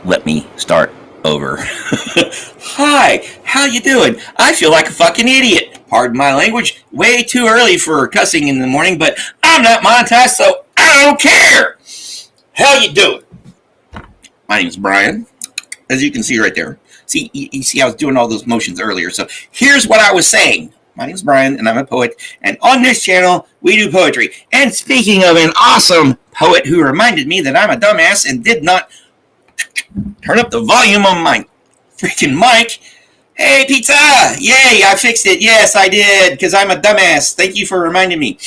Let me start over. Hi, how you doing? I feel like a fucking idiot. Pardon my language. Way too early for cussing in the morning, but I'm not monetized, so I don't care. How you doing? My name's Brian, as you can see right there. See, you see I was doing all those motions earlier. So here's what I was saying. My name's Brian, and I'm a poet. And on this channel, we do poetry. And speaking of an awesome poet who reminded me that I'm a dumbass and did not turn up the volume on my freaking mic. Hey, pizza! Yay, I fixed it. Yes, I did, because I'm a dumbass. Thank you for reminding me.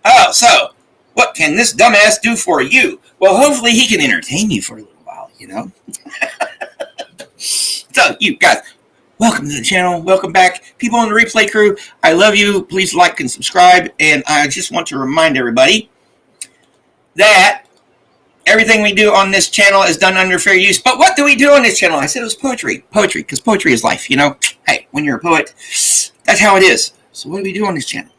Oh, so, what can this dumbass do for you? Well, hopefully he can entertain you for a little while, you know? So, you guys, welcome to the channel. Welcome back. People on the replay crew, I love you. Please like and subscribe. And I just want to remind everybody that everything we do on this channel is done under fair use. But what do we do on this channel? I said it was poetry. Poetry, because poetry is life, you know? Hey, when you're a poet, that's how it is. So what do we do on this channel?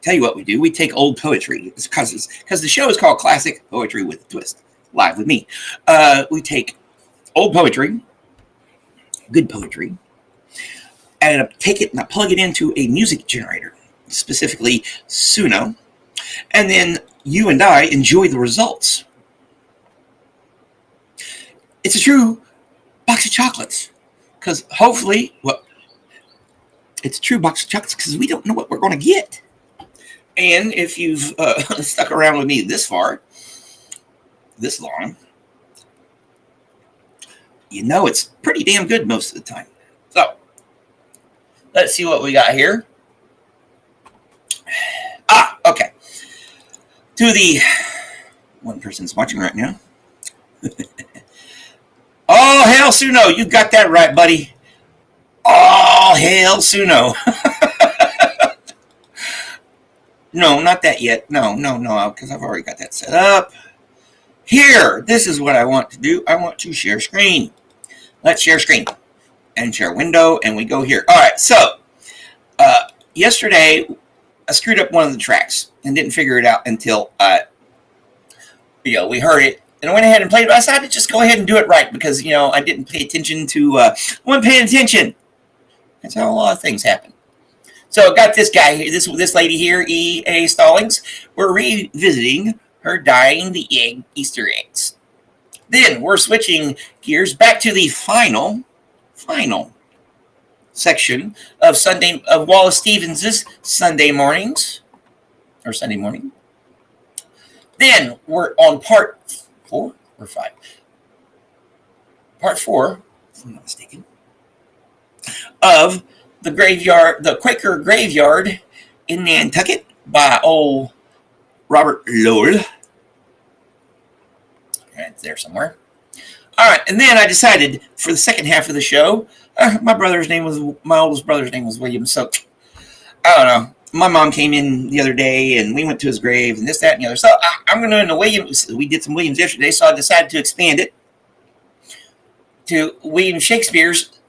Tell you what we do. We take old poetry. It's because the show is called Classic Poetry with a Twist. Live with me. We take old poetry, good poetry, and I take it and I plug it into a music generator, specifically Suno, and then you and I enjoy the results. It's a true box of chocolates, because hopefully, well, it's a true box of chocolates because we don't know what we're going to get. And if you've stuck around with me this far, this long, you know it's pretty damn good most of the time. So, let's see what we got here. Okay. To the one person's watching right now. Oh, hail Suno. You got that right, buddy. Oh, hail Suno. No, not that yet. No, because I've already got that set up. Here, this is what I want to do. I want to share screen. Let's share screen and share window, and we go here. All right, so yesterday I screwed up one of the tracks and didn't figure it out until we heard it, and I went ahead and played it. But I decided to just go ahead and do it right because I didn't pay attention to wasn't paying attention. That's how a lot of things happen. So got this guy here, this lady here, E.A. Stallings. We're revisiting her dyeing the egg Easter eggs. Then we're switching gears back to the final section of Wallace Stevens's Sunday mornings, or Sunday morning. Then we're on part 4 or 5. Part 4, if I'm not mistaken, of the Quaker Graveyard in Nantucket by old Robert Lowell. Right there somewhere. All right, and then I decided for the second half of the show, my oldest brother's name was William. So I don't know. My mom came in the other day, and we went to his grave, and this, that, and the other. So I'm going to know Williams. We did some Williams yesterday, so I decided to expand it to William Shakespeare's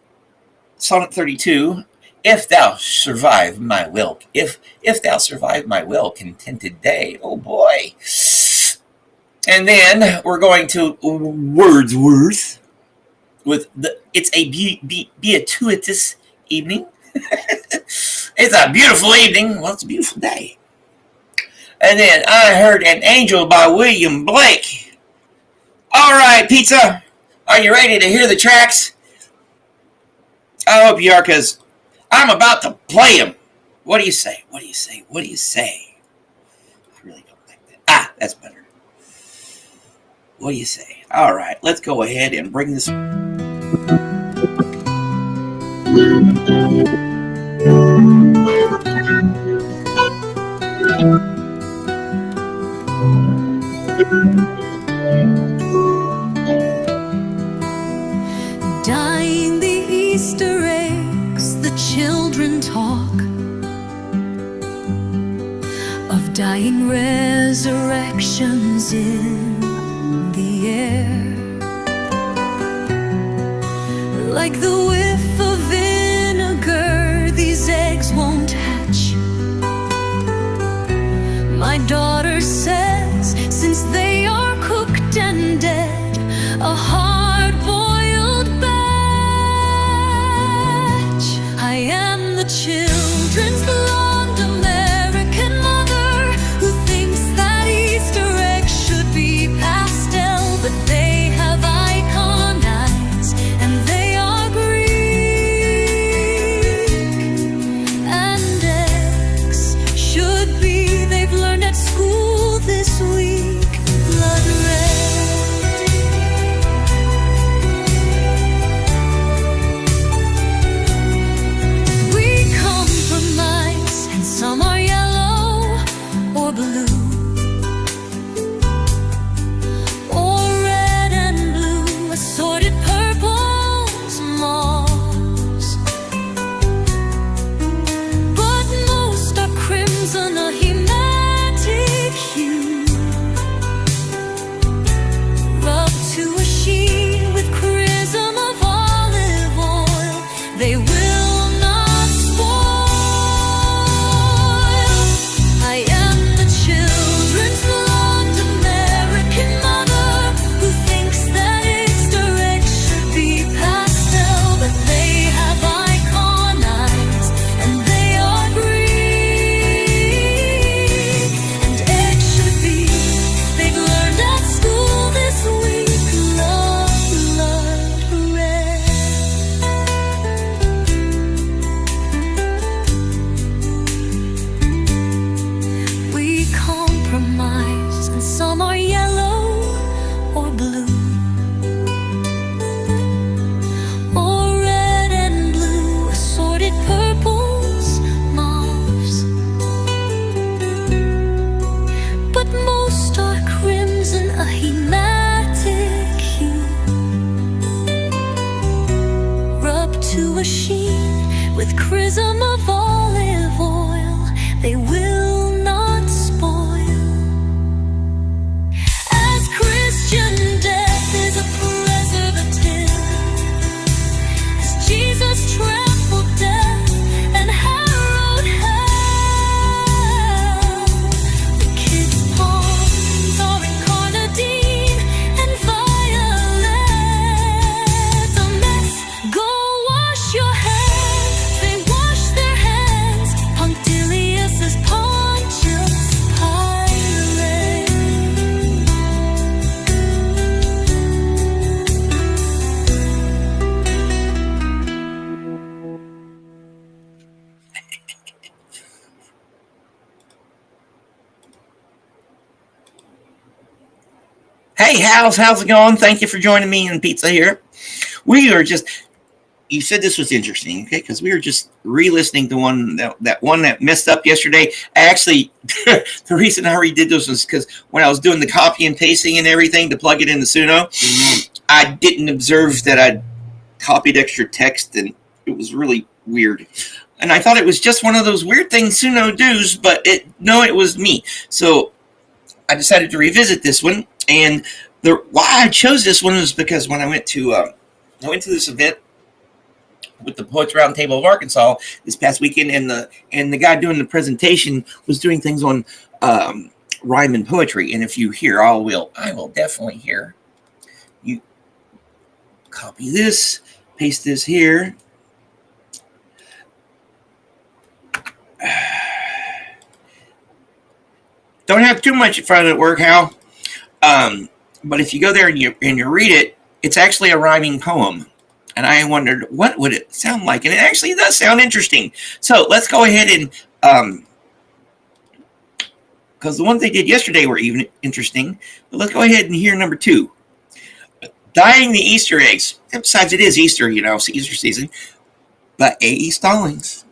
Sonnet 32. If thou survive my will, if thou survive my will, contented day. Oh boy. And then we're going to Wordsworth with it's a beatituitous evening. It's a beautiful evening. Well, it's a beautiful day. And then I heard An Angel by William Blake. All right, pizza. Are you ready to hear the tracks? I hope you are, because I'm about to play them. What do you say? What do you say? What do you say? I really don't like that. That's better. What do you say? All right, let's go ahead and bring this. Dyeing the Easter eggs, the children talk of dying resurrections in the air, like the whiff of vinegar. These eggs won't hatch. My daughter said Hey, how's it going? Thank you for joining me in Pizza here. We are just, you said this was interesting, okay? Because we were just re-listening to that one that messed up yesterday. Actually, the reason I redid this was because when I was doing the copy and pasting and everything to plug it into Suno, I didn't observe that I'd copied extra text, and it was really weird. And I thought it was just one of those weird things Suno does, but it was me. So I decided to revisit this one, and why I chose this one was because when I went to this event with the Poets Roundtable of Arkansas this past weekend, and the guy doing the presentation was doing things on rhyme and poetry. And if you hear, I will definitely hear you. Copy this, paste this here. Don't have too much in front of it work, Hal. But if you go there and you read it, it's actually a rhyming poem. And I wondered, what would it sound like? And it actually does sound interesting. So let's go ahead and, because the ones they did yesterday were even interesting. But let's go ahead and hear number 2. Dyeing the Easter eggs. Besides, it is Easter, it's Easter season. By A.E. Stallings.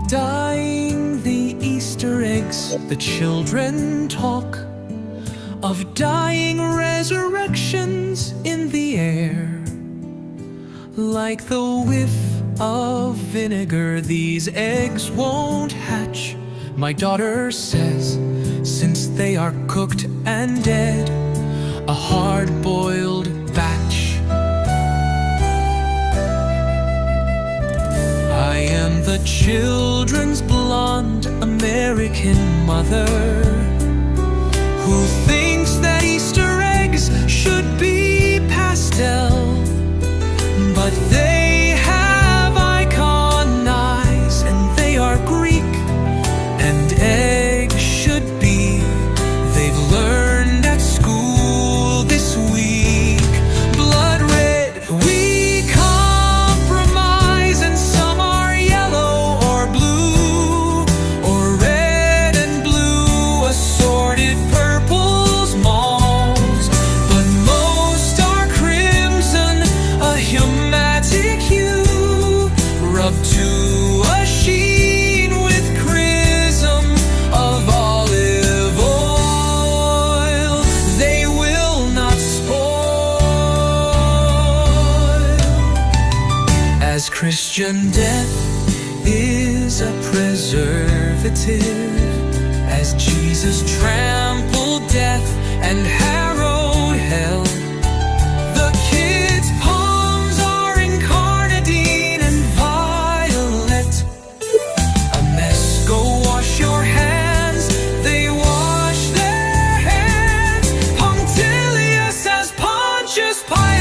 Dyeing the Easter eggs, the children talk of dying resurrections in the air. Like the whiff of vinegar, these eggs won't hatch, my daughter says, since they are cooked and dead, a hard-boiled batch. I am the children's blonde American mother who thinks that Easter eggs should be pastel, but they have icon eyes and they are Greek, and eggs should be, they've learned at school this week. Blood red, we compromise, and some are yellow or blue, or red and blue, assorted purples, mauves, but most are crimson, a hematic hue, rubbed to a sheen with chrism of olive oil. They will not spoil. As Christian death is a preservative, as Jesus trampled death and harrowed hell, the kids' palms are incarnadine and violet. A mess, go wash your hands. They wash their hands, punctilious as Pontius Pilate.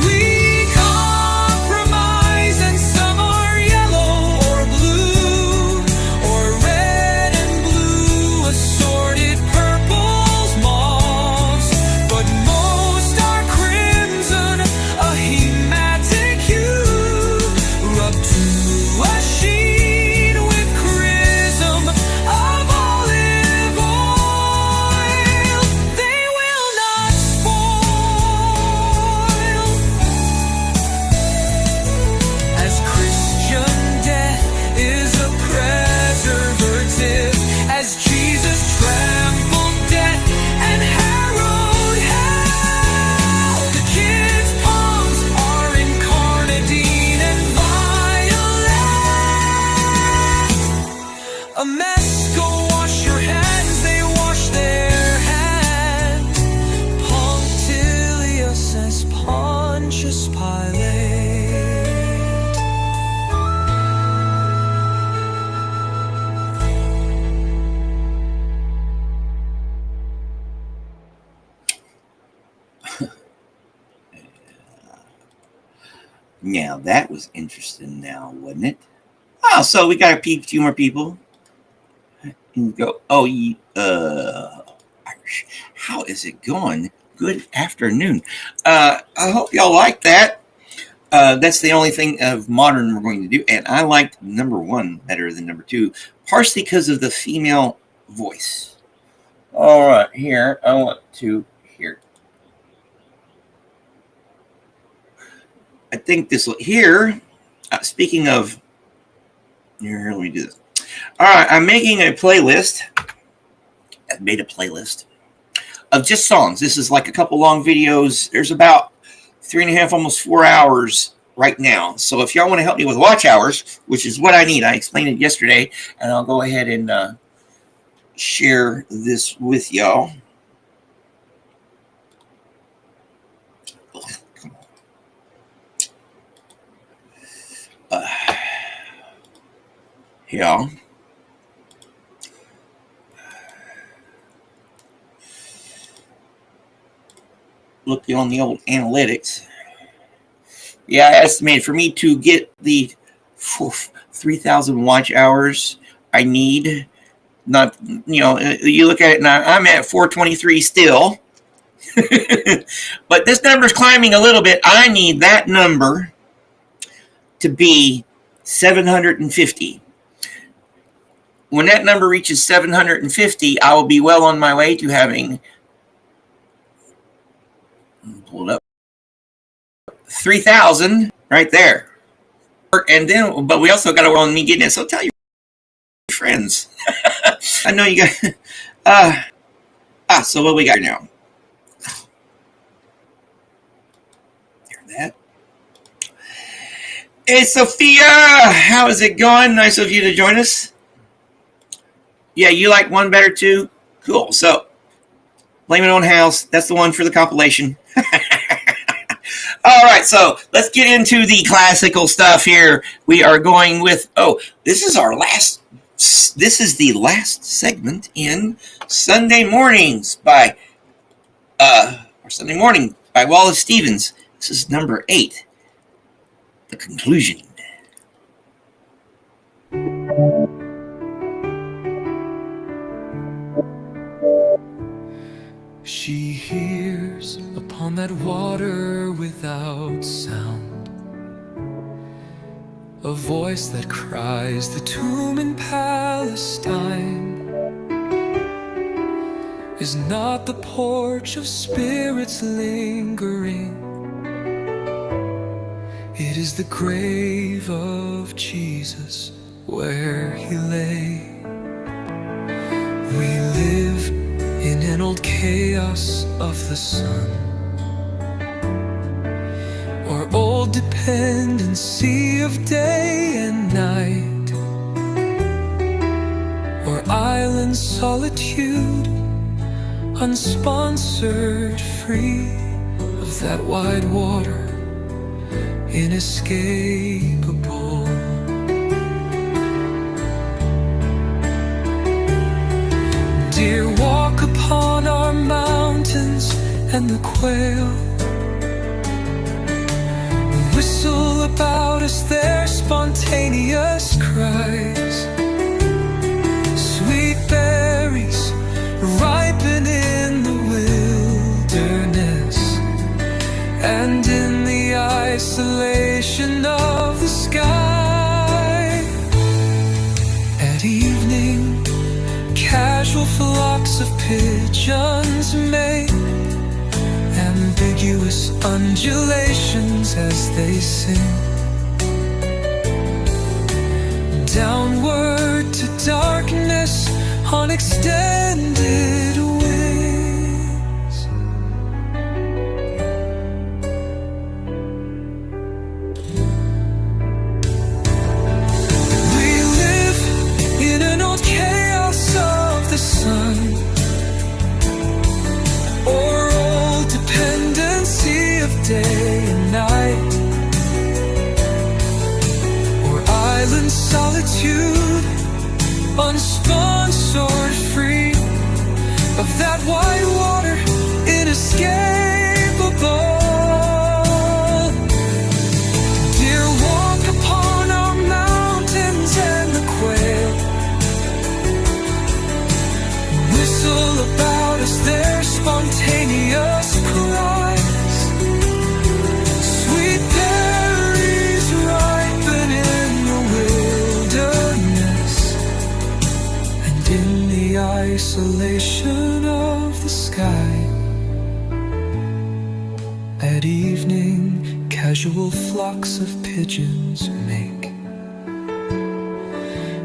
We compromise, and some are yellow or blue, or red and blue, assorted purples, mauves, but most are crimson, a hematic hue, rubbed to a sheen with chrism of olive oil. They will not spoil. As Christian death is a preservative, as Jesus trampled death and harrowed hell, the kids' palms are incarnadine and violet. A mess, go wash your hands. They wash their hands, punctilious as Pontius Pilate. Now, that was interesting now, wasn't it? Oh, so we got a few more people. And go, Irish, how is it going? good afternoon. I hope y'all like that. That's the only thing of modern we're going to do. And I liked number 1 better than number 2, partially because of the female voice. All right, here, I want to hear. I think this will, here, speaking of, here, let me do this. All right, I'm making a playlist. I've made a playlist of just songs. This is like a couple long videos. There's about 3.5, almost 4 hours right now. So if y'all want to help me with watch hours, which is what I need, I explained it yesterday, and I'll go ahead and share this with y'all. Y'all. Looking on the old analytics. Yeah, I estimated for me to get the 3,000 watch hours I need. Not, you know, you look at it now, I'm at 423 still. But this number's climbing a little bit. I need that number to be 750. When that number reaches 750, I will be well on my way to having, pull it up, 3,000 right there. And then, but we also got to work on me getting it. So tell your friends. I know you got. So what we got now? Hear that? Hey, Sophia, how is it going? Nice of you to join us. Yeah, you like 1 better too? Cool. So, Blame It on House. That's the one for the compilation. All right, so let's get into the classical stuff here. We are going with, this is the last segment in Sunday Mornings by, Sunday Morning by Wallace Stevens. This is number 8, the conclusion. She hears upon that water without sound a voice that cries, the tomb in Palestine is not the porch of spirits lingering. It is the grave of Jesus where he lay. We live in an old chaos of the sun, or old dependency of day and night, or island solitude, unsponsored, free of that wide water, inescapable. Dear, walk upon our mountains and the quail whistle about us their spontaneous cries. Sweet berries ripen in the wilderness, and in the isolation of the sky. At evening, casual flocks of pigeons make ambiguous undulations as they sing downward to darkness on extended wings. We live in an old chaos of the sun, or old dependency of day and night, or island solitude, unsponsored, free of that white water, inescapable. Dear, walk upon our mountains and the quail whistle about us their spontaneous in the isolation of the sky, at evening, casual flocks of pigeons make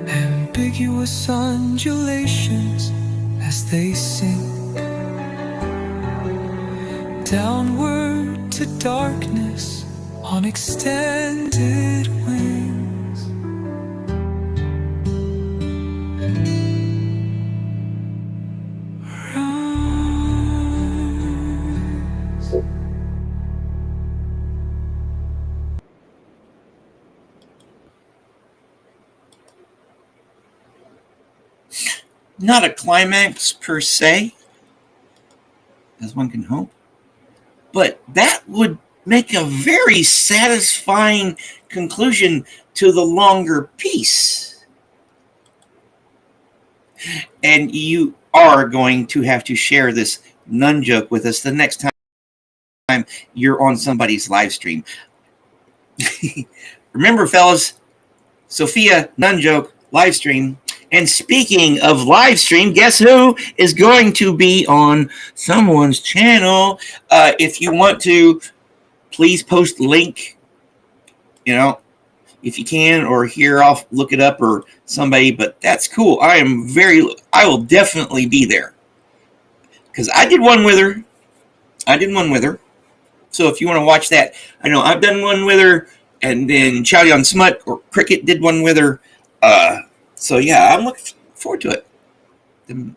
ambiguous undulations as they sink downward to darkness on extended wings. Not a climax per se, as one can hope, but that would make a very satisfying conclusion to the longer piece. And you are going to have to share this nun joke with us the next time you're on somebody's live stream. Remember, fellas, Sophia nun joke live stream. And speaking of live stream, guess who is going to be on someone's channel? If you want to, please post the link, if you can, or here I'll look it up or somebody, but that's cool. I will definitely be there because I did one with her. So if you want to watch that, I know I've done one with her, and then Chowdy on Smut or Cricket did one with her. So yeah, I'm looking forward to it. Then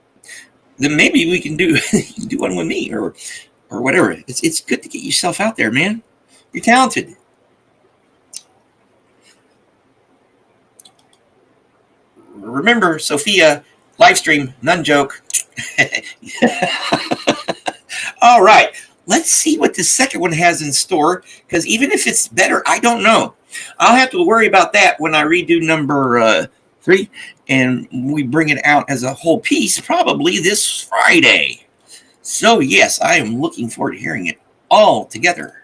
maybe we can do one with me or whatever. It's good to get yourself out there, man. You're talented. Remember, Sophia, live stream, nun joke. All right, let's see what the second one has in store, because even if it's better, I don't know. I'll have to worry about that when I redo number 3, and we bring it out as a whole piece probably this Friday. So yes, I am looking forward to hearing it all together.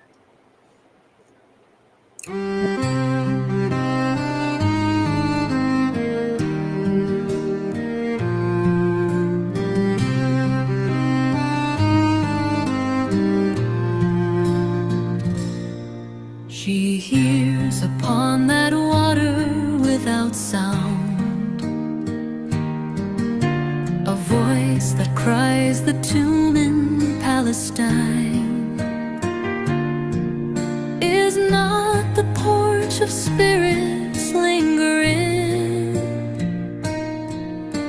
She hears upon that water without sound a voice that cries the tomb in Palestine. Is not the porch of spirits lingering?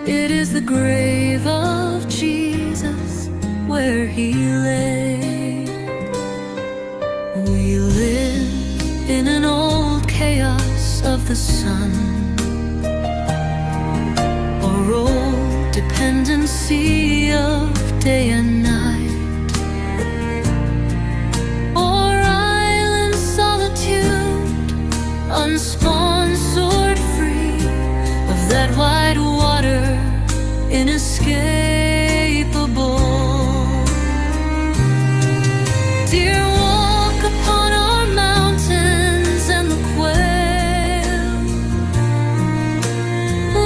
It is the grave of Jesus where he lay. We live in an old chaos of the sun, or old dependency of day and night, or island solitude, unsponsored, free of that white water, inescapable. Dear, walk upon our mountains and the quail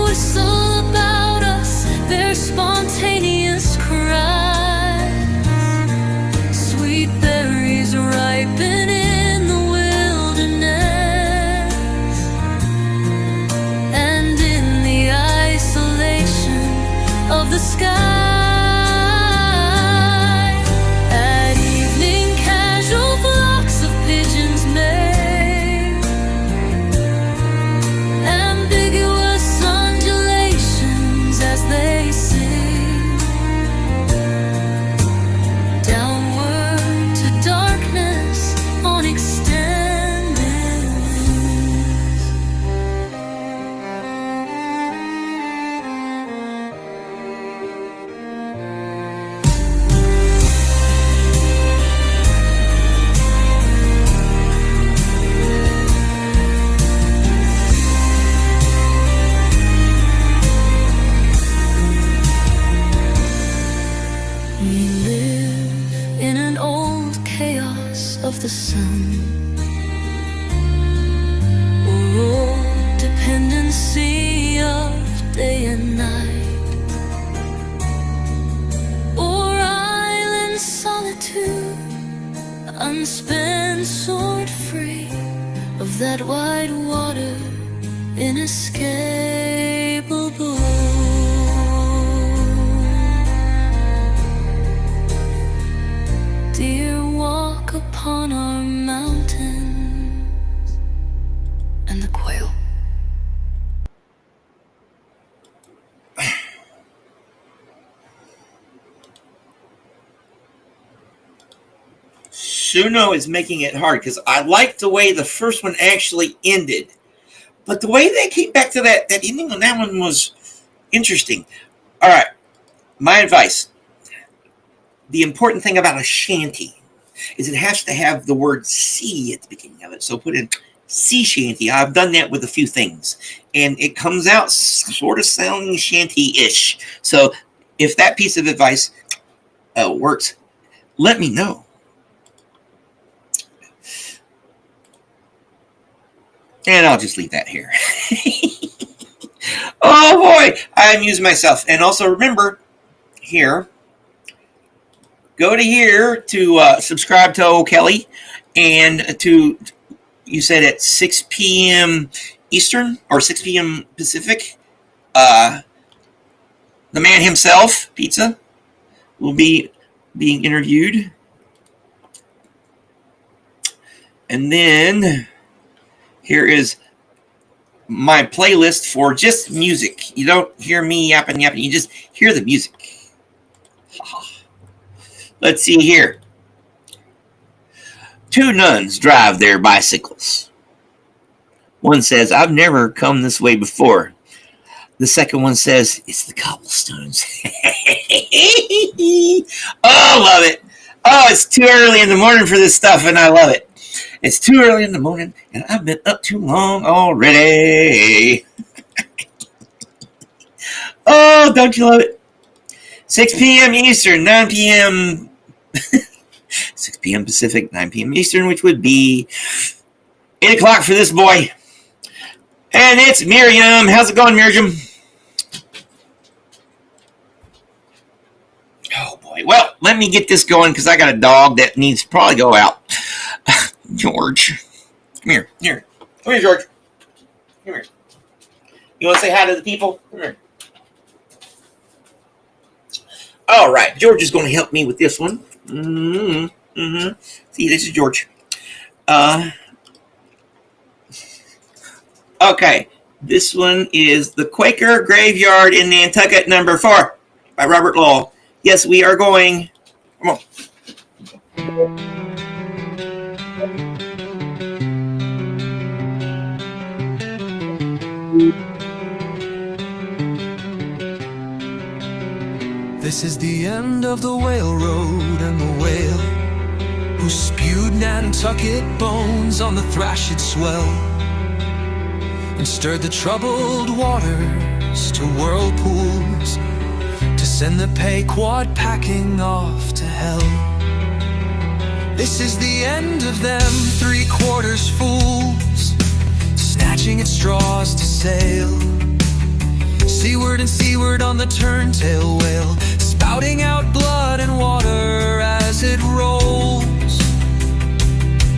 whistle about us their spontaneous cries. Sweet berries ripen in the wilderness, and in the isolation of the sky. Of the sun, or old dependency of day and night, of that white water inescapable. Dear, walk upon our mountains. And the quail. Suno is making it hard because I like the way the first one actually ended, but the way they came back to that ending on that one was interesting. All right, my advice: the important thing about a shanty is it has to have the word sea at the beginning of it. So put in sea shanty. I've done that with a few things, and it comes out sort of sounding shanty-ish. So if that piece of advice works, let me know. And I'll just leave that here. Oh boy, I amuse myself. And also remember, here, go to here to subscribe to O'Kelly, and to, you said at 6 p.m. Eastern or 6 p.m. Pacific, the man himself, Pizza, will be being interviewed. And then here is my playlist for just music. You don't hear me yapping, you just hear the music. Let's see here. Two nuns drive their bicycles. One says, I've never come this way before. The second one says, it's the cobblestones. Oh, love it. Oh, it's too early in the morning for this stuff, and I love it. It's too early in the morning, and I've been up too long already. Oh, don't you love it? 6 p.m. Eastern, 9 p.m. 6 p.m. Pacific, 9 p.m. Eastern, which would be 8 o'clock for this boy. And it's Miriam. How's it going, Miriam? Oh, boy. Well, let me get this going because I got a dog that needs to probably go out. George. Come here. Here. Come here, George. Come here. You want to say hi to the people? Come here. All right. George is going to help me with this one. See, this is George. Okay. This one is The Quaker Graveyard in Nantucket, number 4 by Robert Lowell. Yes, we are going. Come on. This is the end of the whale road, and the whale who spewed Nantucket bones on the thrashed swell and stirred the troubled waters to whirlpools to send the Pequod packing off to hell. This is the end of them 3/4 fools, snatching at straws to sail seaward and seaward on the turntail whale, spouting out blood and water as it rolls.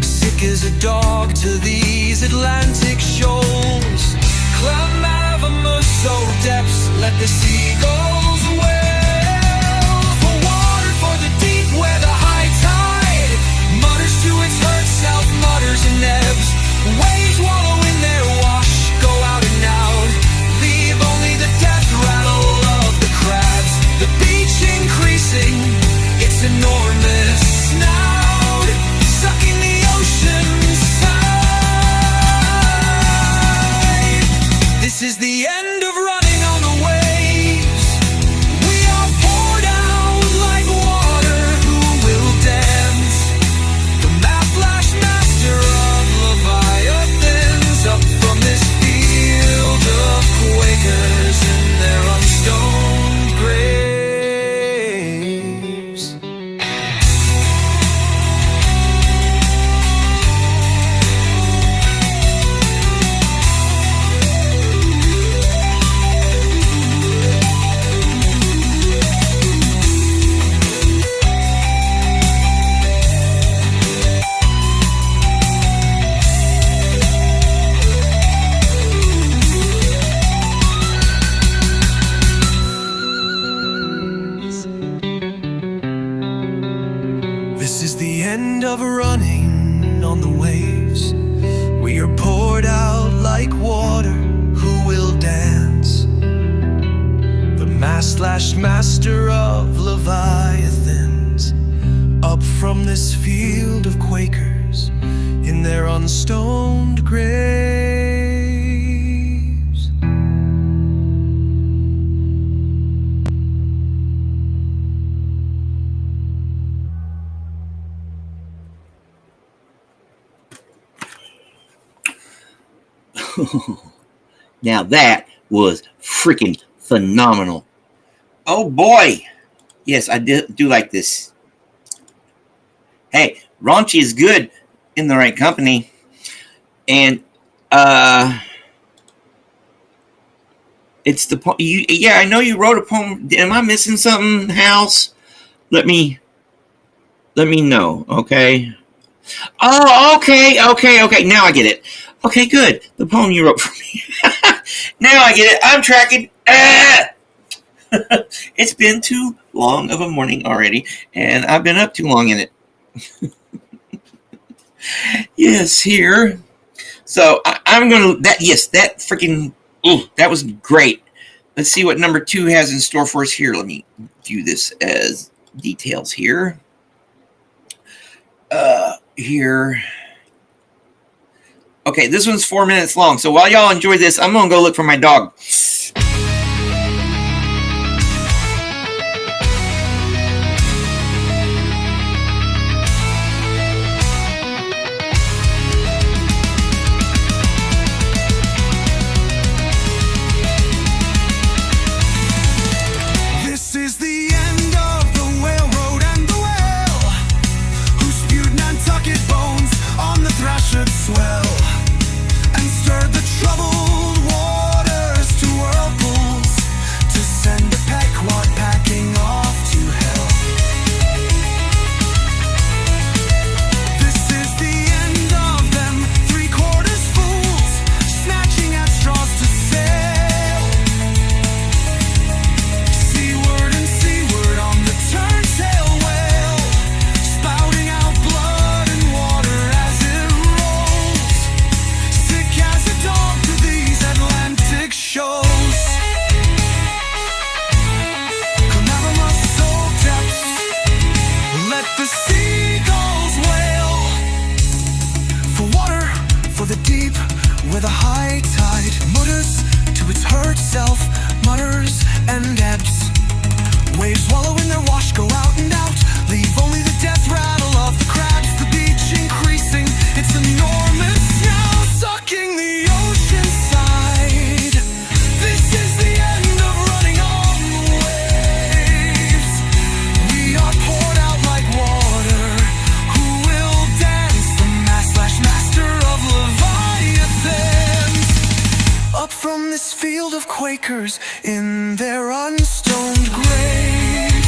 Sick as a dog to these Atlantic shoals, climb out of a Musso depths, let the seagulls wail. For water, for the deep where the high tide mutters to its hurt self, mutters and ebbs. Waves wallow in their wash, go out and out, leave only the death rattle of the crabs. The beach increasing, its enormous snout, sucking the ocean's side. This is the end of running on the waves, end of running on the waves, we are poured out like water. Who will dance? The mast-lashed master of Leviathans, up from this field of Quakers in their unstoned graves. Now that was freaking phenomenal. Oh boy. Yes, I do like this. Hey, raunchy is good in the right company. And it's the poem. Yeah, I know you wrote a poem. Am I missing something, House? Let me know, okay? Oh, okay. Now I get it. Okay, good. The poem you wrote for me. Now I get it. I'm tracking. It's been too long of a morning already, and I've been up too long in it. Yes, here. So I'm gonna that freaking that was great. Let's see what number 2 has in store for us here. Let me view this as details here. Here. Okay, this one's 4 minutes long. So while y'all enjoy this, I'm gonna go look for my dog. Quakers in their unstoned graves.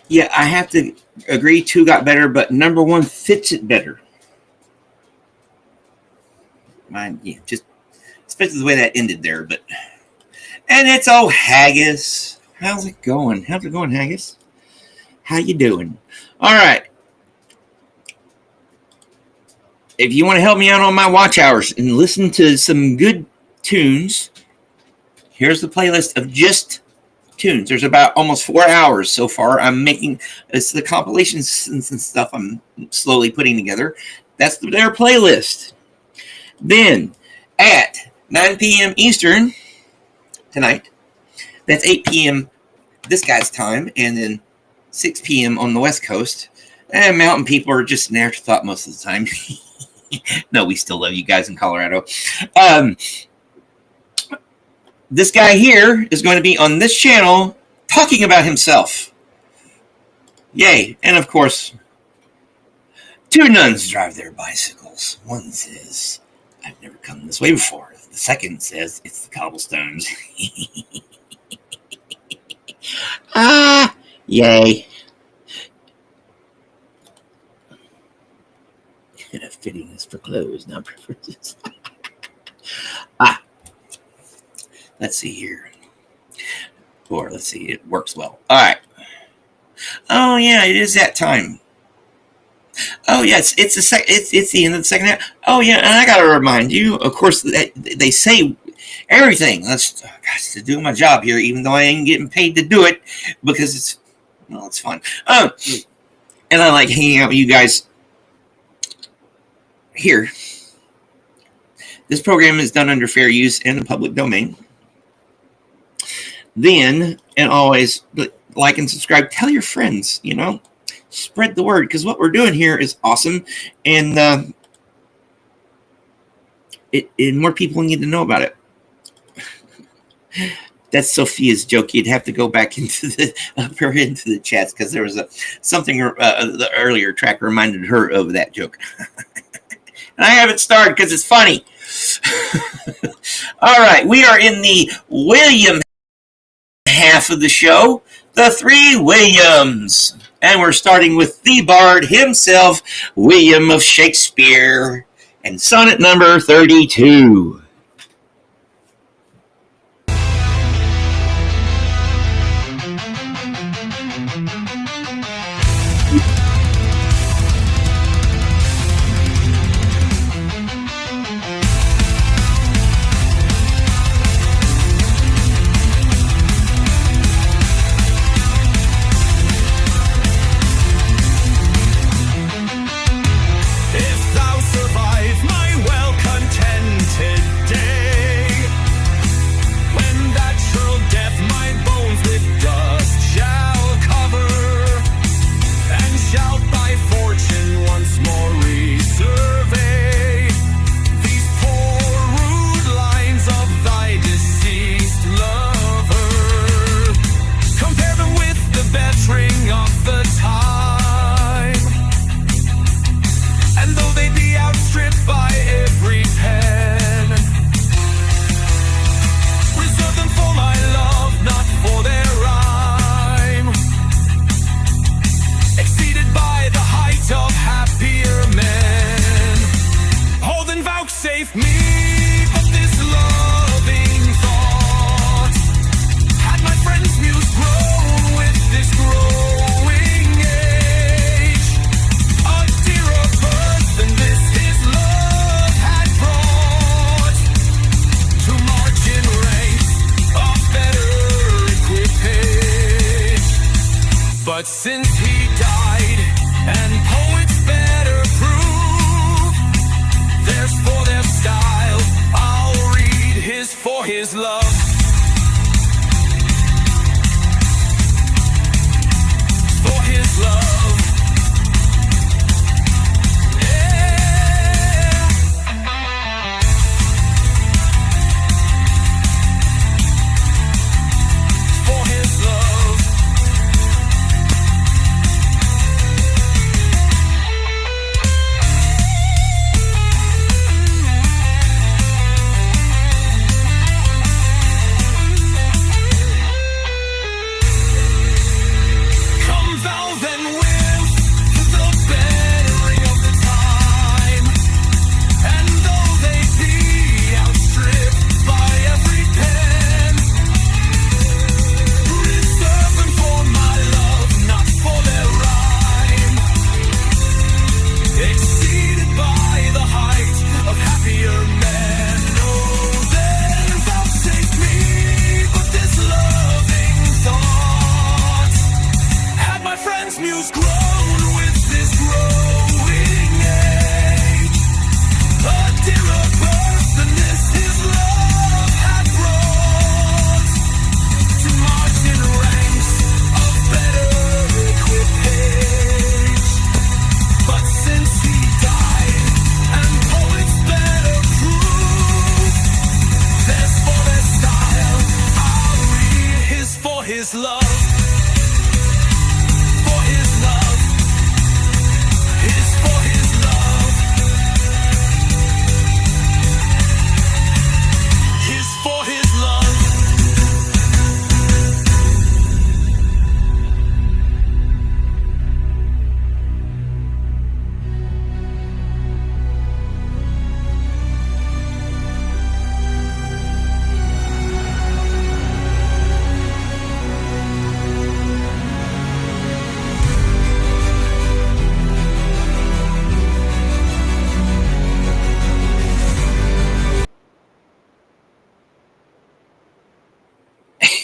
Yeah, I have to agree. 2 got better, but number 1 fits it better. Mine, yeah, just especially the way that ended there. But and it's Haggis. How's it going? How's it going, Haggis? How you doing? All right. If you want to help me out on my watch hours and listen to some good tunes, here's the playlist of just tunes. There's about almost 4 hours so far. It's the compilations and stuff I'm slowly putting together. That's their playlist. Then at 9 p.m. Eastern tonight, that's 8 p.m. this guy's time, and then 6 p.m. on the West Coast. And mountain people are just an afterthought most of the time. No, we still love you guys in Colorado. This guy here is going to be on this channel talking about himself. Yay. And of course, 2 nuns drive their bicycles. One says, I've never come this way before. The second says, it's the cobblestones. Yay. Fittingness for clothes, not preferences. Let's see here. Or let's see, it works well. All right. Oh yeah, it is that time. Oh yeah, it's the end of the second half. Oh yeah, and I gotta remind you, of course, they say everything. That's to do my job here, even though I ain't getting paid to do it because it's fun. And I like hanging out with you guys here. This program is done under fair use and the public domain. Then, and always like and subscribe. Tell your friends, spread the word, because what we're doing here is awesome, and more people need to know about it. That's Sophia's joke. You'd have to go back into the chats, because there was something the earlier track reminded her of that joke. And I haven't started because it's funny. All right, we are in the William half of the show, the 3 Williams. And we're starting with the bard himself, William of Shakespeare, and sonnet number 32. But since he died, and poets better prove, there's for their style, I'll read his for his love. For his love. Yeah. For his love.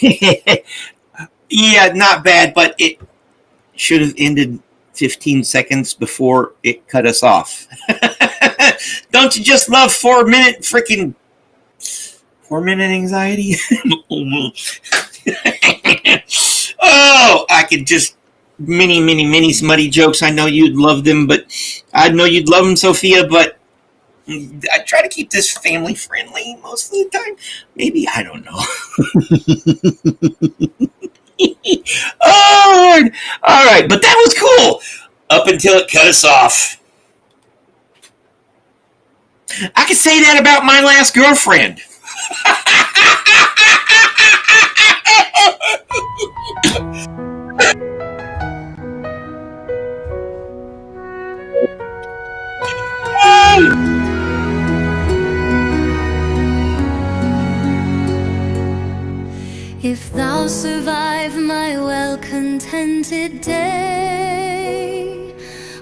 Yeah, not bad, but it should have ended 15 seconds before it cut us off. Don't you just love 4 minute freaking 4 minute anxiety? Oh, I could just many smutty jokes. I know you'd love them, but I know you'd love them, Sophia, but I try to keep this family friendly most of the time. Maybe, I don't know. Oh, Lord. All right, but that was cool up until it cut us off. I could say that about my last girlfriend. If thou survive my well-contented day,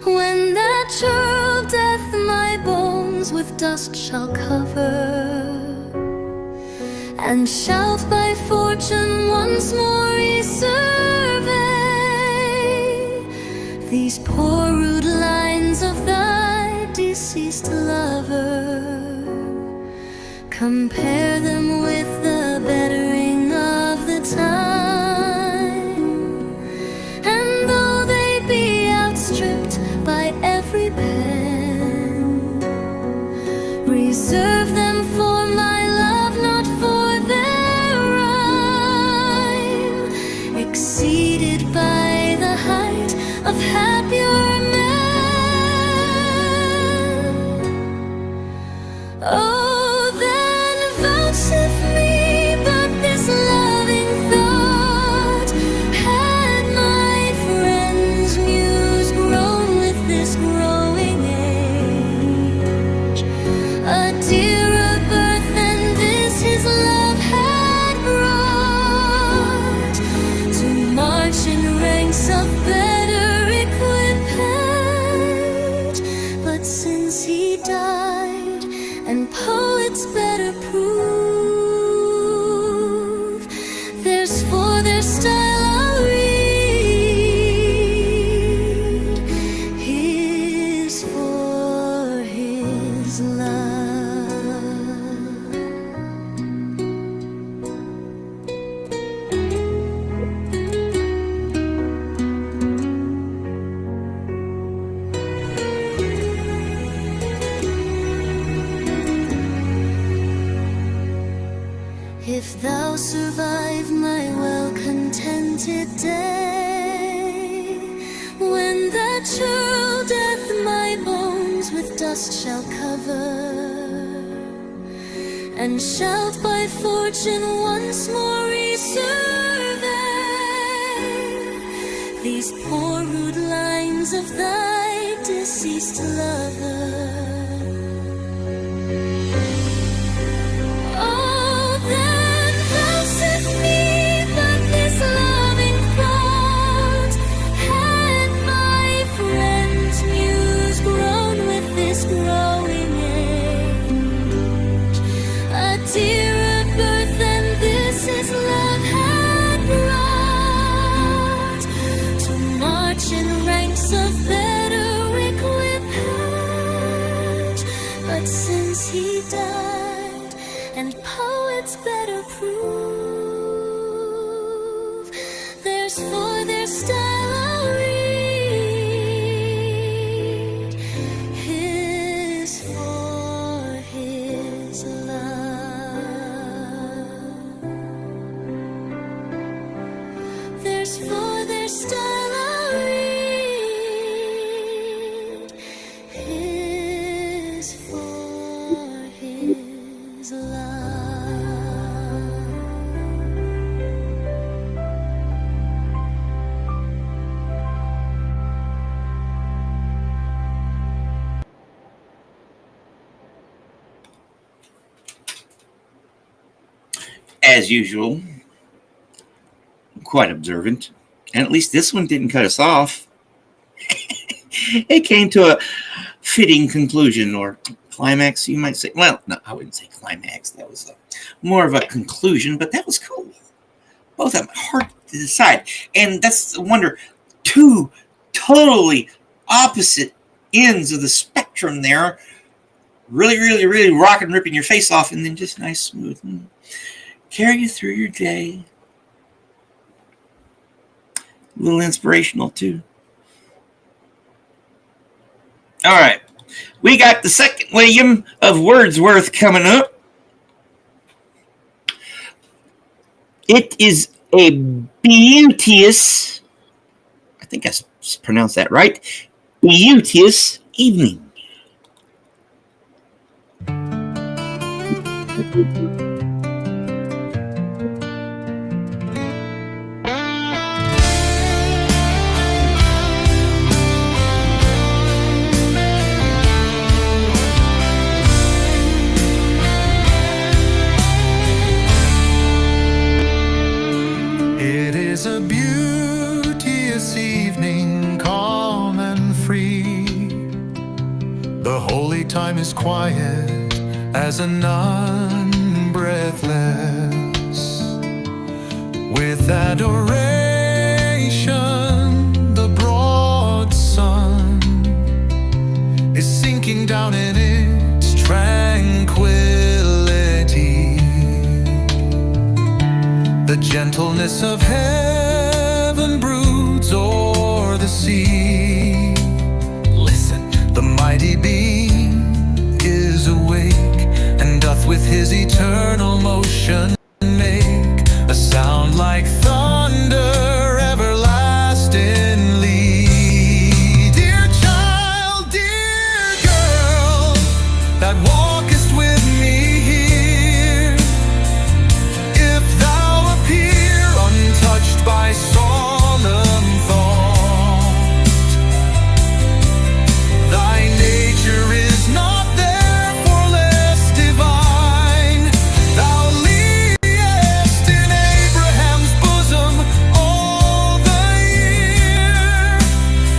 when that churl death my bones with dust shall cover, and shalt by fortune once more resurvey these poor rude lines of thy deceased lover, compare them with the bettering of the time, and though they be outstripped by every pen, reserve them for my love, not for their rhyme, exceeded by the height of happier men. Oh, if thou survive my well-contented day, when that churl death my bones with dust shall cover, and shalt by fortune once more resurvey these poor rude lines of thy deceased lover, he died, and poets better prove there's for their style I'll read, his for his love, there's for their style I'll read, his for his love. As usual, quite observant, and at least this one didn't cut us off. It came to a fitting conclusion, or climax, you might say. Well, no, I wouldn't say climax. That was more of a conclusion, but that was cool. Both of them hard to decide. And that's the wonder. Two totally opposite ends of the spectrum there. Really, really, really rocking, ripping your face off, and then just nice, smooth. Carry you through your day. A little inspirational, too. All right. We got the second William of Wordsworth coming up. It is a beauteous, I think I pronounced that right, beauteous evening. It is a beauteous evening, calm and free. The holy time is quiet as a nun breathless. With adoration, the broad sun is sinking down in its tranquility. The gentleness of heaven broods o'er the sea. Listen, the mighty being is awake, and doth with his eternal motion make a sound like thunder everlastingly. Dear child, dear girl, that walkest with me here, if thou appear untouched by solemn thought, thy nature is not therefore less divine. Thou liest in Abraham's bosom all the year,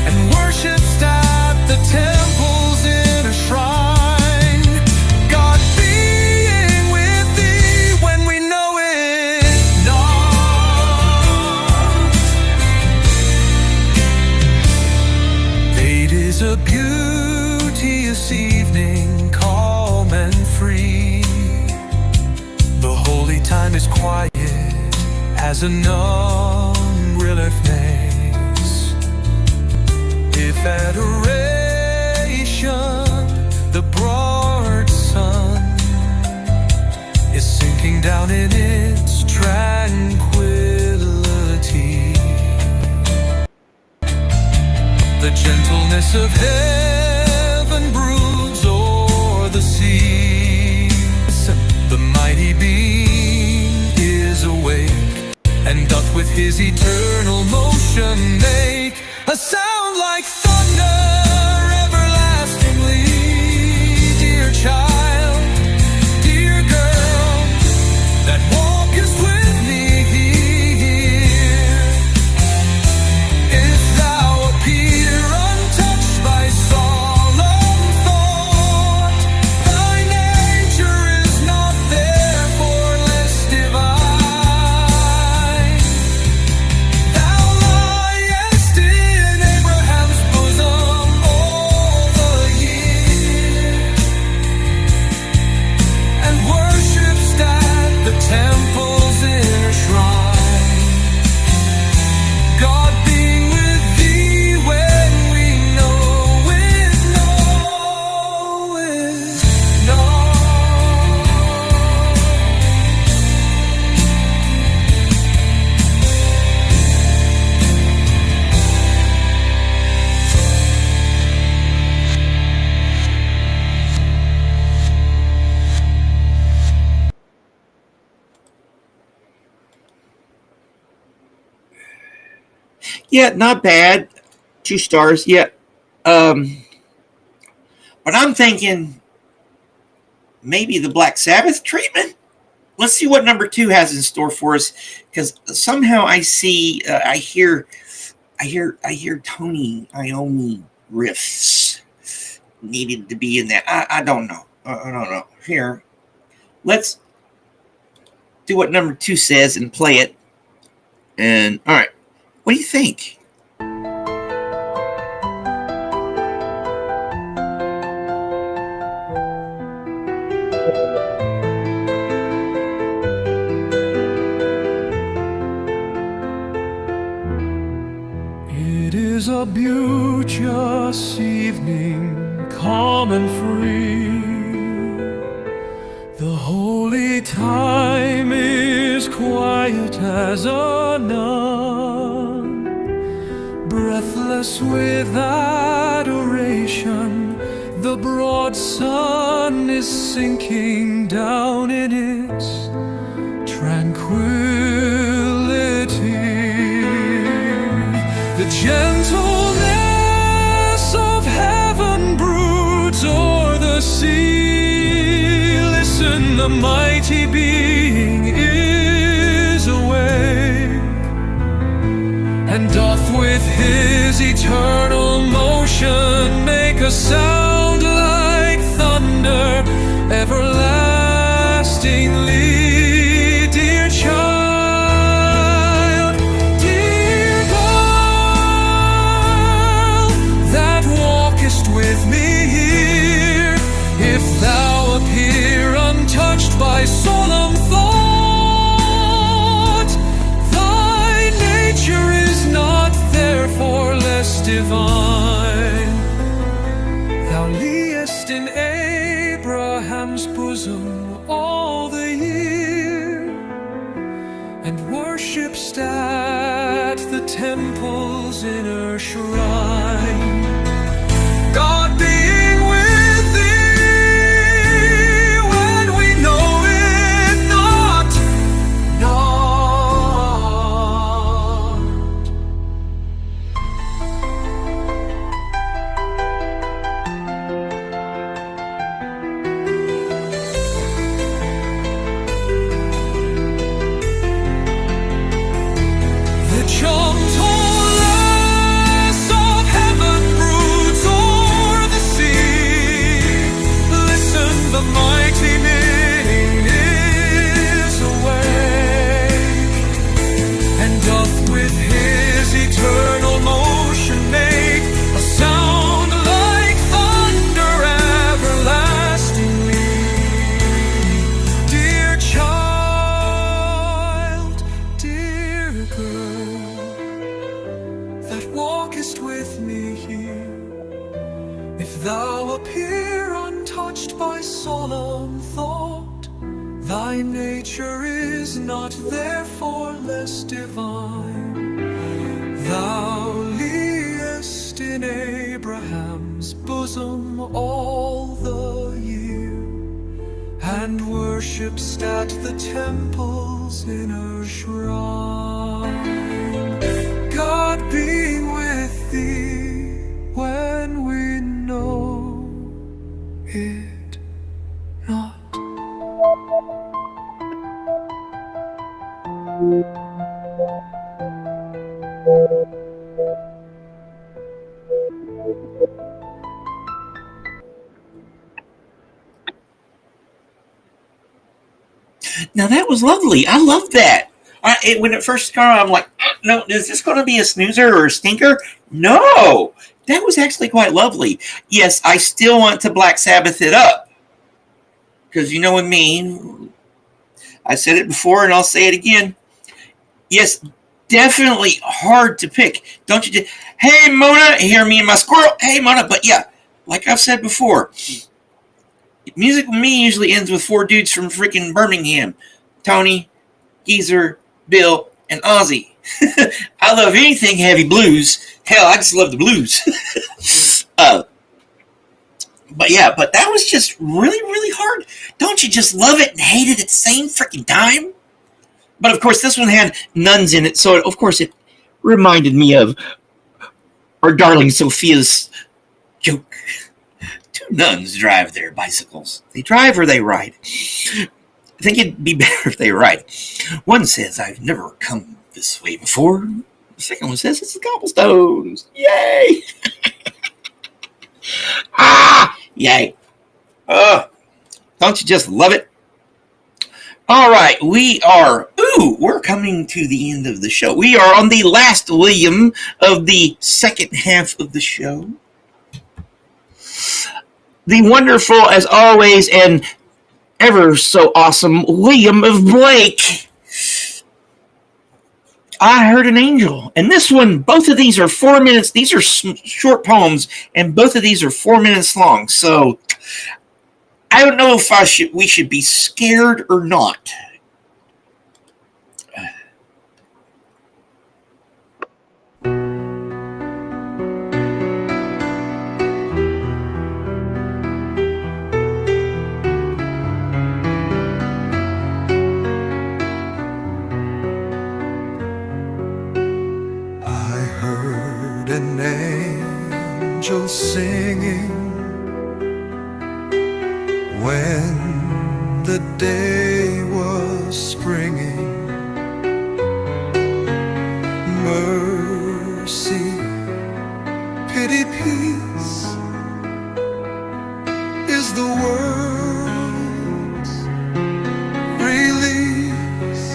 and worshipst at the temple's inner shrine. God being with thee when we know it not. It is a beauteous evening, calm and free. The holy time is quiet as a nun relates. If adoration, the broad sun is sinking down in its tranquility. The gentleness of heaven broods o'er the seas. The mighty being is awake, and doth with his eternal motion make a sound like thunder everlastingly. Dear child, dear girl, that walkest with me here, if thou appear untouched by solemn thought, thy nature is not therefore less divine. Thou liest in Abraham's bosom all the year, and worshipst at the temple's inner shrine. God being with thee when we know it not. Yeah, not bad. 2 stars. Yeah. But I'm thinking maybe the Black Sabbath treatment. Let's see what number 2 has in store for us, because somehow I see, I hear Tony Iommi riffs needed to be in that. I don't know. I don't know. Here, let's do what number 2 says and play it. And all right, what do you think? It is a beauteous evening, calm and free. The holy time is quiet as a nun. Breathless with adoration, the broad sun is sinking down in its tranquility. The gentleness of heaven broods o'er the sea. Listen, the mighty being is awake, and doth with his eternal motion make a sound like thunder everlastingly. Dear child, dear girl, that walkest with me here, if thou appear untouched by solemn thought, thy nature is not therefore less divine. Thou liest in Abraham's bosom all the year, and worshipst at the temple's inner shrine. God being with thee when we know it not, the gentleness of heaven broods o'er the sea. Listen, the mighty being is awake, and doth with his eternal motion make a sound like thunder everlastingly. Dear child, dear girl, that walkest with me here, if thou appear untouched by solemn thought, thy nature is not therefore less divine. Thou liest in Abraham's bosom all the year, and worshipst at the temple's inner shrine. God being with thee when we know it not. Now that was lovely. I love that. When it first started, I'm like, no, is this going to be a snoozer or a stinker? No, that was actually quite lovely. Yes, I still want to Black Sabbath it up, because you know what I mean. I said it before and I'll say it again. Yes, definitely hard to pick. Don't you just, hey, Mona, hear me and my squirrel. Hey, Mona. But yeah, like I've said before, music with me usually ends with four dudes from freaking Birmingham. Tony, Geezer, Bill, and Ozzy. I love anything heavy blues. Hell, I just love the blues. But that was just really, really hard. Don't you just love it and hate it at the same freaking time? But of course, this one had nuns in it, so of course it reminded me of our darling Sophia's joke. Two nuns drive their bicycles. They drive or they ride. I think it'd be better if they ride. One says, I've never come this way before. The second one says, it's the cobblestones. Yay! Yay. Don't you just love it? All right, we're coming to the end of the show. We are on the last William of the second half of the show. The wonderful, as always, and ever so awesome William of Blake. I Heard an Angel. And this one, both of these are 4 minutes. These are short poems, and both of these are 4 minutes long. So I don't know if we should be scared or not. An angel singing when the day was springing. Mercy, pity, peace is the world's release.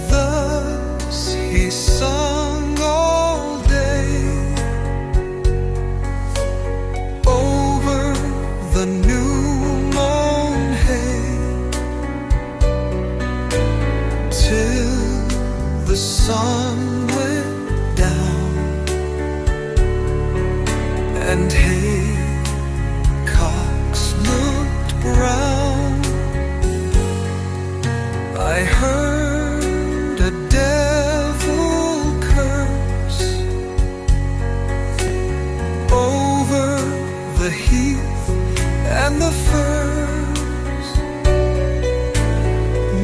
Thus he sung the new mown hay till the sun went down and haycocks looked brown. I heard a devil curse over the heath and the firs.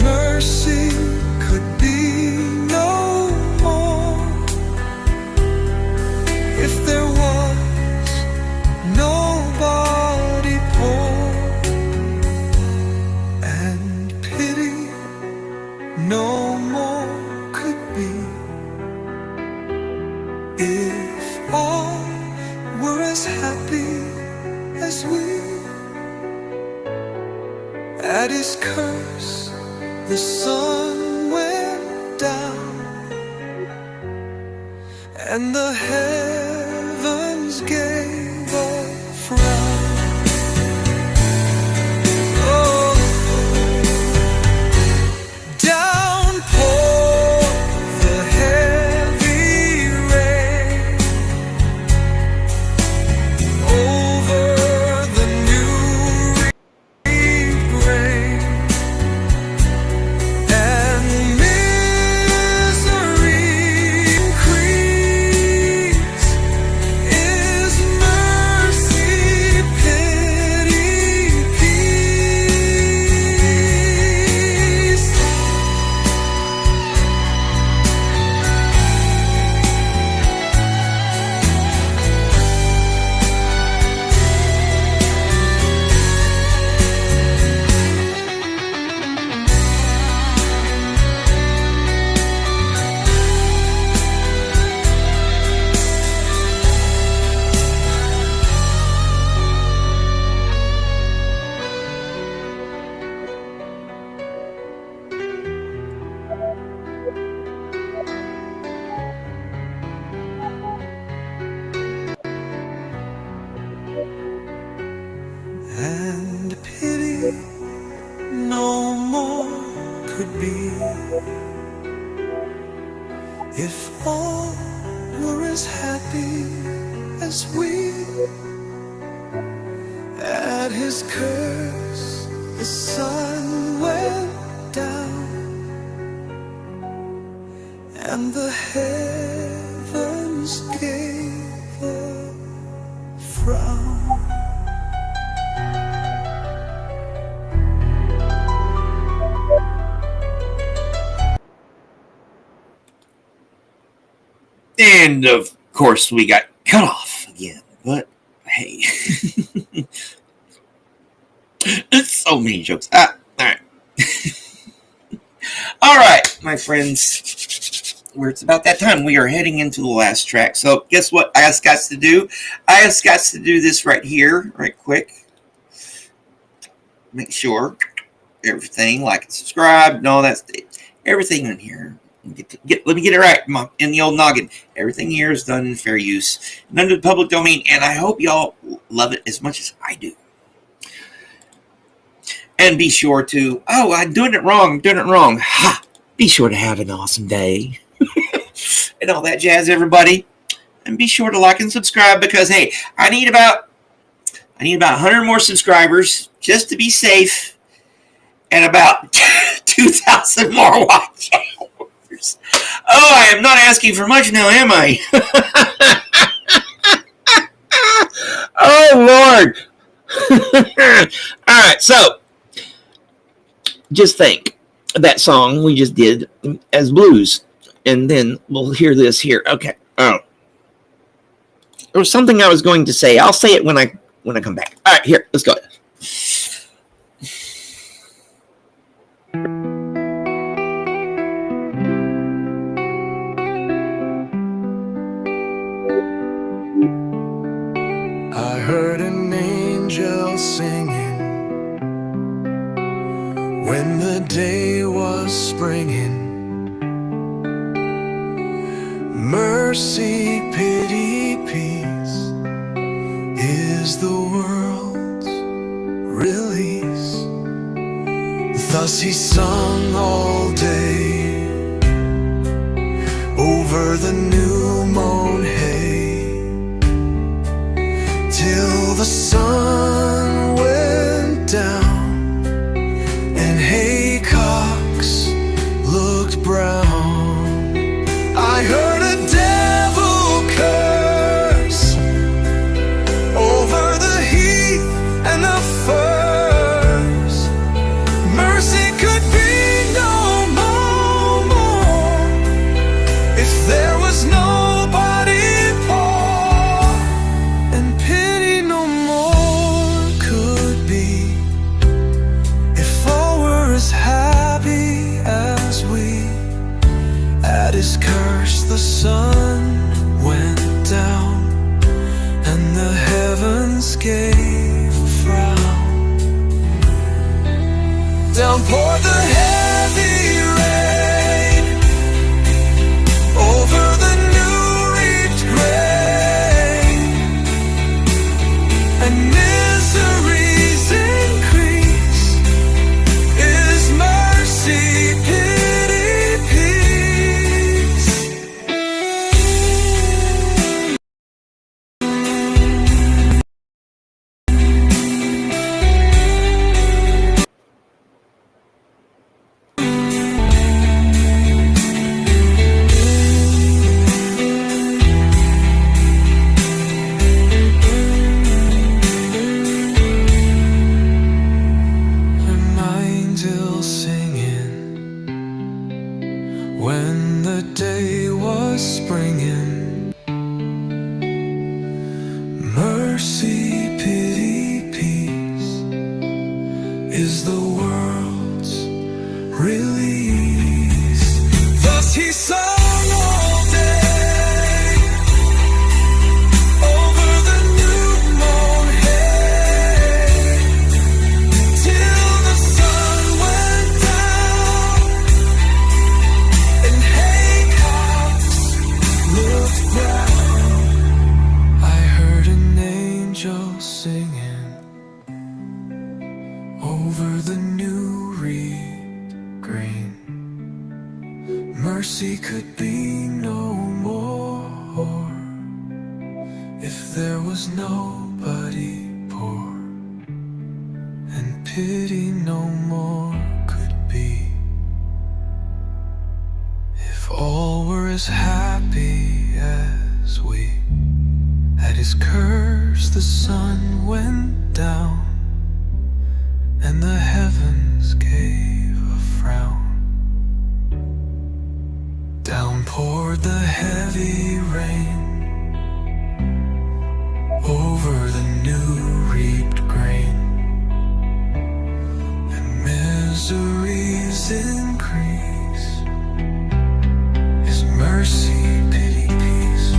Mercy could be no more if there was nobody poor, and pity no more could be if all were as happy as we. At his curse, the sun went down, and the heavens gave a frown. Oh, down poured the heavy rain over the new grain, and misery increased. Is mercy, pity, peace? And pity no more could be if all were as happy as we. At his curse, the sun went down, and the heavens gave a frown. And of course, we got cut off again. But hey, it's so many jokes. All right. All right, my friends. It's about that time. We are heading into the last track. So guess what I just got to do? I just got to do this right here, right quick. Make sure. everything, like and subscribe, and all that stuff. Everything in here. Let me get it right in the old noggin. Everything here is done in fair use and under the public domain, and I hope y'all love it as much as I do. And be sure to, I'm doing it wrong. Ha! Be sure to have an awesome day. And all that jazz, everybody. And be sure to like and subscribe because, hey, I need about 100 more subscribers just to be safe and about 2,000 more watch hours. Oh, I am not asking for much now, am I? Oh, Lord. All right, so just think that song we just did as blues, and then we'll hear this here. Okay. Oh, there was something I was going to say. I'll say it when I come back. All right, here, let's go. I heard an angel singing when the day was springing. Mercy, pity, peace is the world's release. Thus he sung all day over the new mown hay, till the sun went down and haycocks looked brown. I heard a devil curse over the heath and the firs. Mercy could be no more if there was nobody poor, and pity no more could be if all were as happy as we. At his curse the sun went down and the heavens gave a frown. Down poured the heavy rain over the new reaped grain, and misery's increase is mercy, pity, peace. Am I still singing when the day was springing? Mercy, pity, peace is the world's release. Thus he sung all day over the new mown hay, till the sun went down and haycocks looked brown. I heard an angel singing over the new reaped grain. Mercy could be no more if there was nobody poor, and pity no more could be if all were as happy as we. At his curse the sun went down and the heavens gave a frown. Down poured the heavy rain over the new reaped grain, and misery's increase is mercy, pity, peace.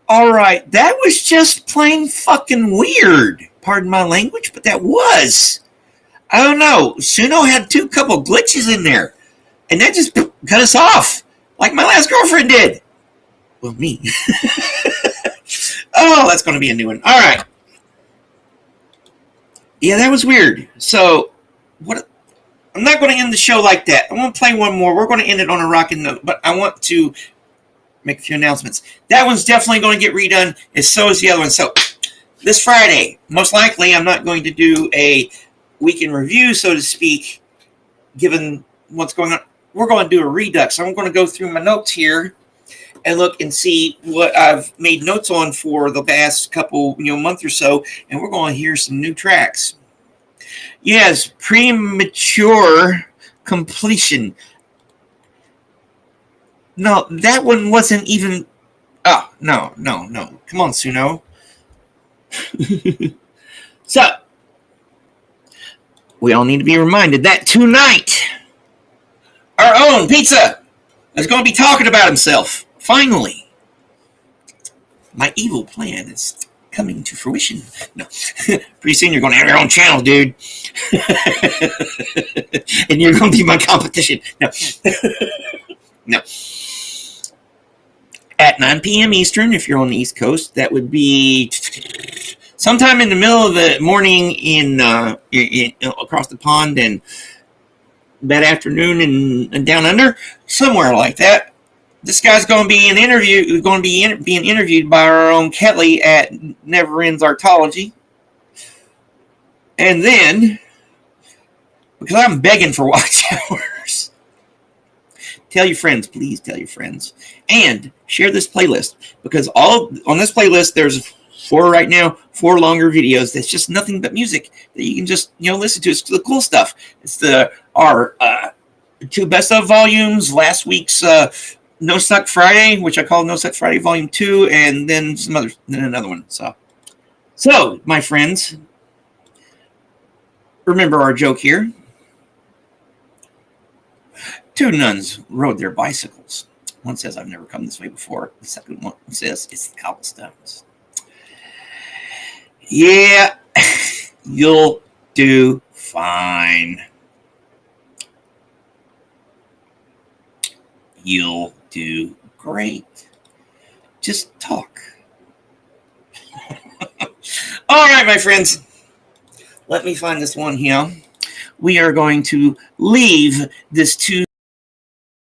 All right, that was just plain fucking weird. Pardon my language, but that was. I don't know. Suno had couple glitches in there, and that just cut us off, like my last girlfriend did. Well, me. Oh, that's going to be a new one. All right. Yeah, that was weird. So, what? I'm not going to end the show like that. I want to play one more. We're going to end it on a rocking note, but I want to make a few announcements. That one's definitely going to get redone, and so is the other one. So, this Friday, most likely, I'm not going to do a weekend review, so to speak, given what's going on. We're going to do a redux. I'm going to go through my notes here and look and see what I've made notes on for the past couple, month or so, and we're going to hear some new tracks. Yes, premature completion. No, that one wasn't even. Oh, no. Come on, Suno. So, we all need to be reminded that tonight, our own Pizza is going to be talking about himself. Finally. My evil plan is coming to fruition. No. Pretty soon you're going to have your own channel, dude. And you're going to be my competition. No. No. At 9 p.m. Eastern, if you're on the East Coast, that would be sometime in the middle of the morning in across the pond, and that afternoon and down under, somewhere like that. This guy's going to be being interviewed by our own Kelly at Never Ends Artology. And then, because I'm begging for watch hours, tell your friends, please tell your friends. And share this playlist, because on this playlist, there's 4 right now, 4 longer videos that's just nothing but music that you can just, listen to. It's the cool stuff. It's our 2 best of volumes, last week's No Suck Friday, which I call No Suck Friday Volume 2, and then another one. So, my friends, remember our joke here. 2 nuns rode their bicycles. One says, I've never come this way before. The second one says, it's the cobblestones. Yeah, you'll do fine. You'll do great. Just talk. All right, my friends. Let me find this one here. We are going to leave this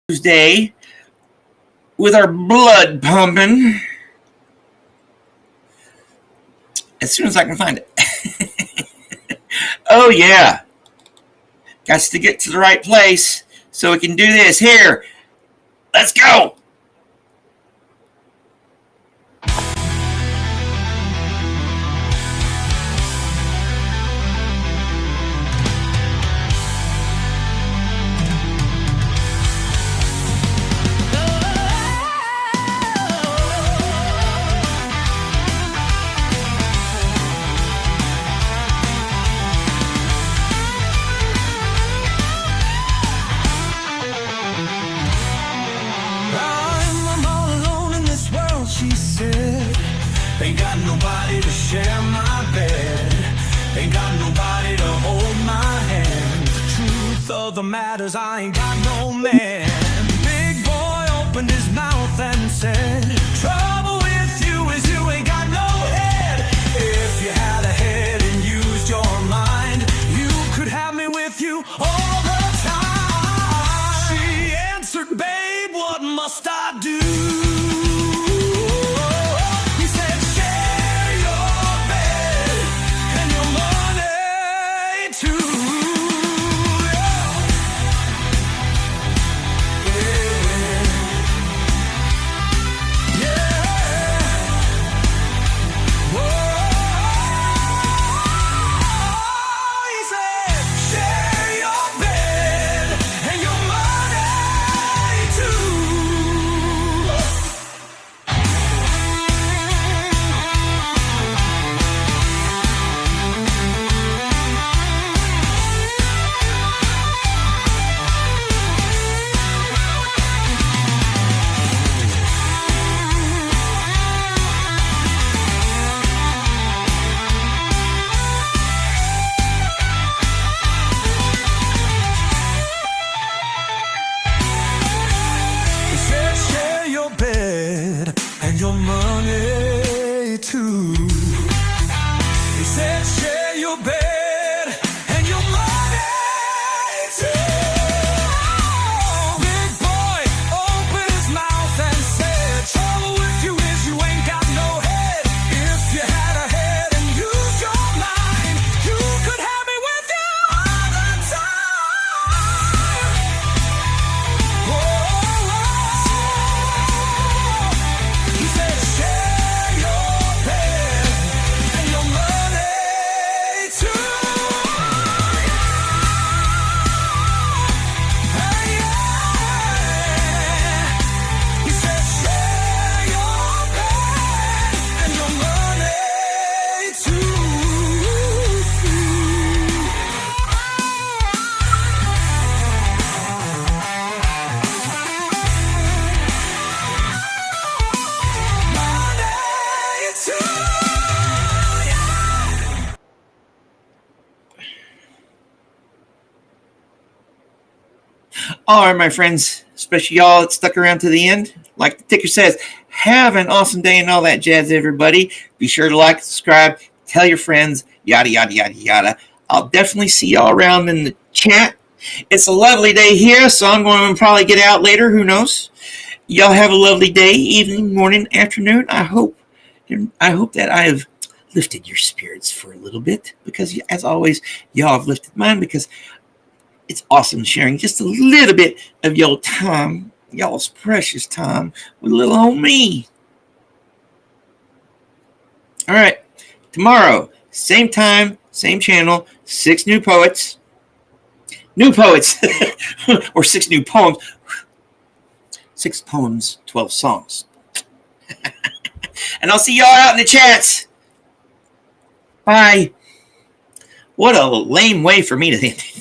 Tuesday with our blood pumping as soon as I can find it. Oh, yeah. Got to get to the right place so we can do this. Here. Let's go. Ain't got nobody to share my bed. Ain't got nobody to hold my hand. Truth of the matters, I ain't got no man. Big boy opened his mouth and said, trouble with you is you ain't got no head. If you had a head and used your mind, you could have me with you all the time. She answered, babe, what must I do? All right, my friends, especially y'all that stuck around to the end. Like the ticker says, have an awesome day and all that jazz, everybody. Be sure to like, subscribe, tell your friends, yada, yada, yada, yada. I'll definitely see y'all around in the chat. It's a lovely day here, so I'm going to probably get out later. Who knows? Y'all have a lovely day, evening, morning, afternoon. I hope that I have lifted your spirits for a little bit, because as always, y'all have lifted mine, because it's awesome sharing just a little bit of your time, y'all's precious time, with little old me. All right, tomorrow, same time, same channel, 6 new poets, or 6 new poems, 6 poems, 12 songs. And I'll see y'all out in the chats. Bye. What a lame way for me to think.